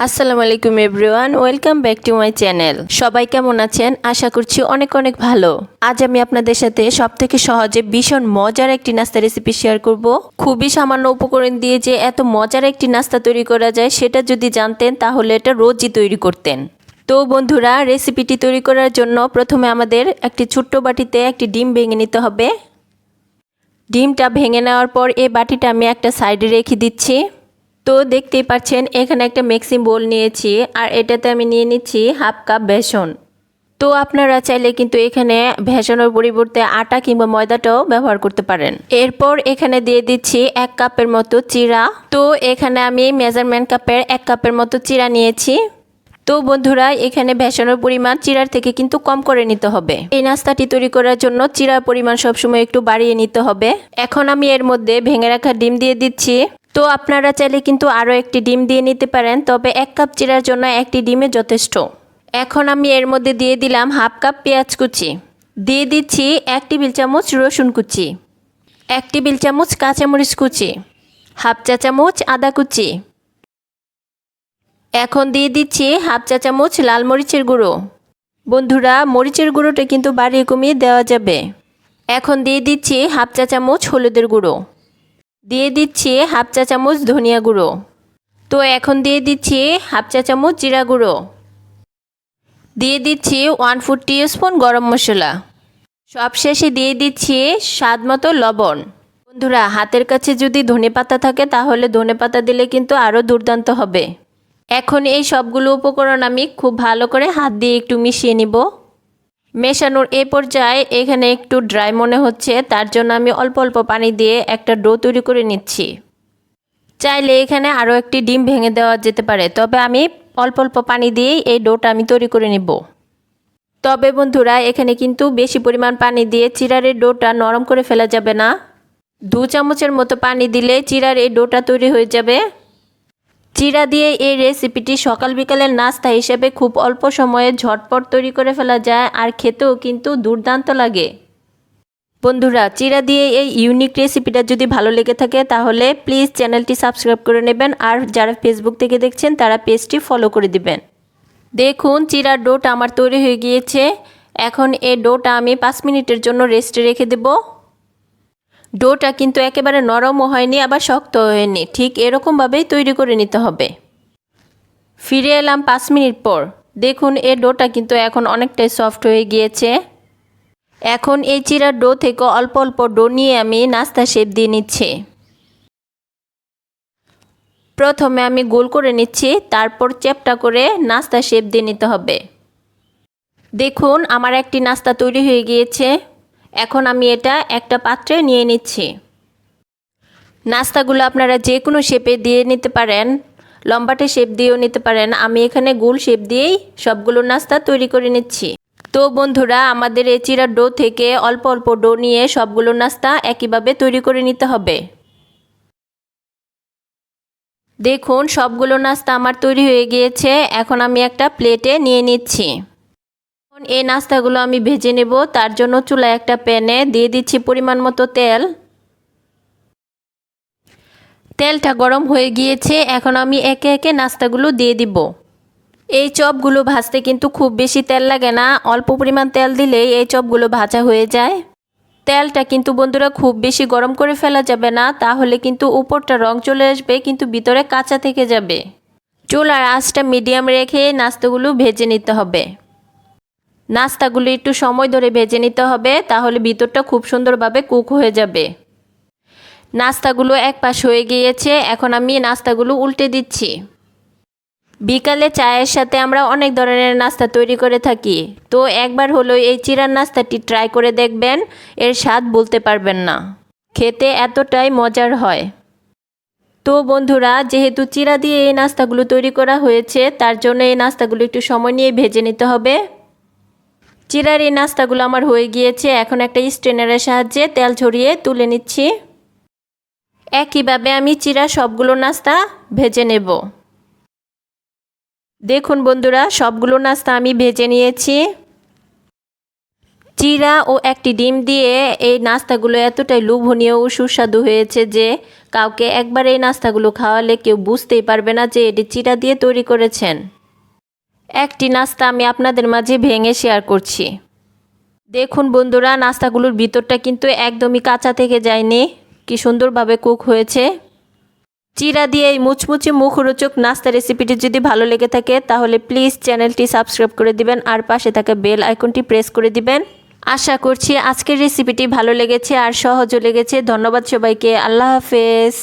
আসসালামু আলাইকুম everyone, welcome back to my channel. সবাই কেমন আছেন? আশা করছি অনেক অনেক ভালো। আজ আমি আপনাদের সাথে সবথেকে সহজে ভীষণ মজার একটি নাস্তা রেসিপি শেয়ার করব। খুবই সামান্য উপকরণ দিয়ে যে এত মজার একটি নাস্তা তৈরি করা যায় সেটা যদি জানতেন তাহলে এটা রোজই তৈরি করতেন। তো বন্ধুরা, রেসিপিটি তৈরি করার জন্য প্রথমে আমাদের একটি ছোট্ট বাটিতে একটি ডিম ভেঙে নিতে হবে। ডিমটা ভেঙে নেওয়ার পর এই বাটিটা আমি একটা সাইডে রেখে দিচ্ছি। তো দেখতেই পাচ্ছেন এখানে একটা মিক্সিং বোল নিয়েছি আর এটাতে আমি নিয়ে নিচ্ছি হাফ কাপ বেসন। তো আপনারা চাইলে কিন্তু এখানে বেসনের পরিবর্তে আটা কিংবা ময়দাটাও ব্যবহার করতে পারেন। এরপর এখানে দিয়ে দিচ্ছি 1 কাপের মতো চিড়া। তো এখানে আমি মেজারমেন্ট কাপের 1 কাপের মতো চিড়া নিয়েছি। তো বন্ধুরা, এখানে বেসনের পরিমাণ চিড়ার থেকে কিন্তু কম করে নিতে হবে। এই নাস্তাটি তৈরি করার জন্য চিড়ার পরিমাণ সবসময় একটু বাড়িয়ে নিতে হবে। এখন আমি এর মধ্যে ভেঙে রাখা ডিম দিয়ে দিচ্ছি। তো আপনারা চাইলে কিন্তু আরও একটি ডিম দিয়ে নিতে পারেন, তবে 1 কাপ চিড়ার জন্য একটি ডিমে যথেষ্ট। এখন আমি এর মধ্যে দিয়ে দিলাম হাফ কাপ পেঁয়াজ কুচি, দিয়ে দিচ্ছি 1 টেবিল চামচ রসুন কুচি, 1 টেবিল চামচ কাঁচামরিচ কুচি, হাফ চা চামচ আদা কুচি। এখন দিয়ে দিচ্ছি হাফ চা চামচ লাল মরিচের গুঁড়ো। বন্ধুরা, মরিচের গুঁড়োটা কিন্তু বাড়িয়ে কমিয়ে দেওয়া যাবে। এখন দিয়ে দিচ্ছি হাফ চা চামচ হলুদের গুঁড়ো, দিয়ে দিচ্ছি হাফ চা চামচ ধনিয়া গুঁড়ো। তো এখন দিয়ে দিচ্ছি হাফ চা চামচ জিরা গুঁড়ো, দিয়ে দিচ্ছি 1/4 টিস্পুন গরম মশলা। সবশেষে দিয়ে দিচ্ছি স্বাদ মতো লবণ। বন্ধুরা, হাতের কাছে যদি ধনেপাতা থাকে তাহলে ধনেপাতা দিলে কিন্তু আরও দুর্দান্ত হবে। এখন এই সবগুলো উপকরণ আমি খুব ভালো করে হাত দিয়ে একটু মিশিয়ে নিব। মেশানোর এই পর্যায়ে এখানে একটু ড্রাই মনে হচ্ছে, তার জন্য আমি অল্প অল্প পানি দিয়ে একটা ডো তৈরি করে নিচ্ছি। চাইলে এখানে আরও একটি ডিম ভেঙে দেওয়া যেতে পারে, তবে আমি অল্প অল্প পানি দিয়েই এই ডোটা আমি তৈরি করে নিব। তবে বন্ধুরা, এখানে কিন্তু বেশি পরিমাণ পানি দিয়ে চিড়ার এই ডোটা নরম করে ফেলা যাবে না। 2 চামচের মতো পানি দিলে চিড়ার এই ডোটা তৈরি হয়ে যাবে। চিড়া দিয়ে এই রেসিপিটি সকাল বিকালের নাস্তা হিসেবে খুব অল্প সময়ে ঝটপট তৈরি করে ফেলা যায় আর খেতেও কিন্তু দুর্দান্ত লাগে। বন্ধুরা, চিড়া দিয়ে এই ইউনিক রেসিপিটা যদি ভালো লেগে থাকে তাহলে প্লিজ চ্যানেলটি সাবস্ক্রাইব করে নেবেন, আর যারা ফেসবুক থেকে দেখছেন তারা পেজটি ফলো করে দিবেন। দেখুন, চিড়ার ডোটা আমার তৈরি হয়ে গিয়েছে। এখন এই ডোটা আমি 5 মিনিটের জন্য রেস্টে রেখে দেব। ডোটা কিন্তু একেবারে নরমও হয়নি আবার শক্ত হয়নি, ঠিক এরকমভাবেই তৈরি করে নিতে হবে। ফিরে এলাম 5 মিনিট পর। দেখুন, এই ডোটা কিন্তু এখন অনেকটাই সফট হয়ে গিয়েছে। এখন এই চিড়ার ডো থেকে অল্প অল্প ডো নিয়ে আমি নাস্তা শেপ দিয়ে নিচ্ছি। প্রথমে আমি গোল করে নিচ্ছি, তারপর চ্যাপ্টা করে নাস্তা শেপ দিয়ে নিতে হবে। দেখুন, আমার একটি নাস্তা তৈরি হয়ে গিয়েছে। এখন আমি এটা একটা পাত্রে নিয়ে নিচ্ছি। নাস্তাগুলো আপনারা যে কোনো শেপে দিয়ে নিতে পারেন, লম্বাটে শেপ দিয়েও নিতে পারেন। আমি এখানে গোল শেপ দিয়েই সবগুলো নাস্তা তৈরি করে নিচ্ছি। তো বন্ধুরা, আমাদের এই চিড়ার ডো থেকে অল্প অল্প ডো নিয়ে সবগুলো নাস্তা একইভাবে তৈরি করে নিতে হবে। দেখুন, সবগুলো নাস্তা আমার তৈরি হয়ে গিয়েছে। এখন আমি একটা প্লেটে নিয়ে নিচ্ছি। এখন এই নাস্তাগুলো আমি ভেজে নেব। তার জন্য চুলায় একটা প্যানে দিয়ে দিচ্ছি পরিমাণ মতো তেল। তেলটা গরম হয়ে গিয়েছে। এখন আমি একে একে নাস্তাগুলো দিয়ে দিব। এই চপগুলো ভাজতে কিন্তু খুব বেশি তেল লাগে না, অল্প পরিমাণ তেল দিলেই এই চপগুলো ভাজা হয়ে যায়। তেলটা কিন্তু বন্ধুরা খুব বেশি গরম করে ফেলা যাবে না, তাহলে কিন্তু উপরটা রং চলে আসবে কিন্তু ভিতরে কাঁচা থেকে যাবে। চুলার আঁচটা মিডিয়াম রেখে নাস্তাগুলো ভেজে নিতে হবে। নাস্তাগুলো একটু সময় ধরে ভেজে নিতে হবে, তাহলে ভিতরটা খুব সুন্দরভাবে কুক হয়ে যাবে। নাস্তাগুলো এক পাশ হয়ে গিয়েছে। এখন আমি নাস্তাগুলো উল্টে দিচ্ছি। বিকালে চায়ের সাথে আমরা অনেক ধরনের নাস্তা তৈরি করে থাকি, তো একবার হলো এই চিড়ার নাস্তাটি ট্রাই করে দেখবেন, এর স্বাদ বলতে পারবেন না। খেতে এতটাই মজার হয়। তো বন্ধুরা, যেহেতু চিড়া দিয়ে এই নাস্তাগুলো তৈরি করা হয়েছে তার জন্য এই নাস্তাগুলো একটু সময় নিয়ে ভেজে নিতে হবে। চিড়ার এই নাস্তাগুলো আমার হয়ে গিয়েছে। এখন একটা স্ট্রেনারের সাহায্যে তেল ঝরিয়ে তুলে নিচ্ছি। একইভাবে আমি চিড়া সবগুলো নাস্তা ভেজে নেব। দেখুন বন্ধুরা, সবগুলো নাস্তা আমি ভেজে নিয়েছি। চিরা ও একটি ডিম দিয়ে এই নাস্তাগুলো এতটাই লোভনীয় ও সুস্বাদু হয়েছে যে কাউকে একবার এই নাস্তাগুলো খাওয়ালে কেউ বুঝতেই পারবে না যে এটি চিরা দিয়ে তৈরি করেছেন। একটি নাস্তা আমি আপনাদের মাঝে ভেঙে শেয়ার করছি। দেখুন বন্ধুরা, নাস্তাগুলোর ভিতরটা কিন্তু একদমই কাঁচা থেকে যায়নি, কি সুন্দরভাবে কুক হয়েছে। চিরা দিয়ে এই মুচমুচে মুখরোচক নাস্তা রেসিপিটি যদি ভালো লেগে থাকে তাহলে প্লিজ চ্যানেলটি সাবস্ক্রাইব করে দিবেন আর পাশে থাকা বেল আইকনটি প্রেস করে দিবেন। আশা করছি আজকের রেসিপিটি ভালো লেগেছে আর সহজও লেগেছে। ধন্যবাদ সবাইকে। আল্লাহ হাফেজ।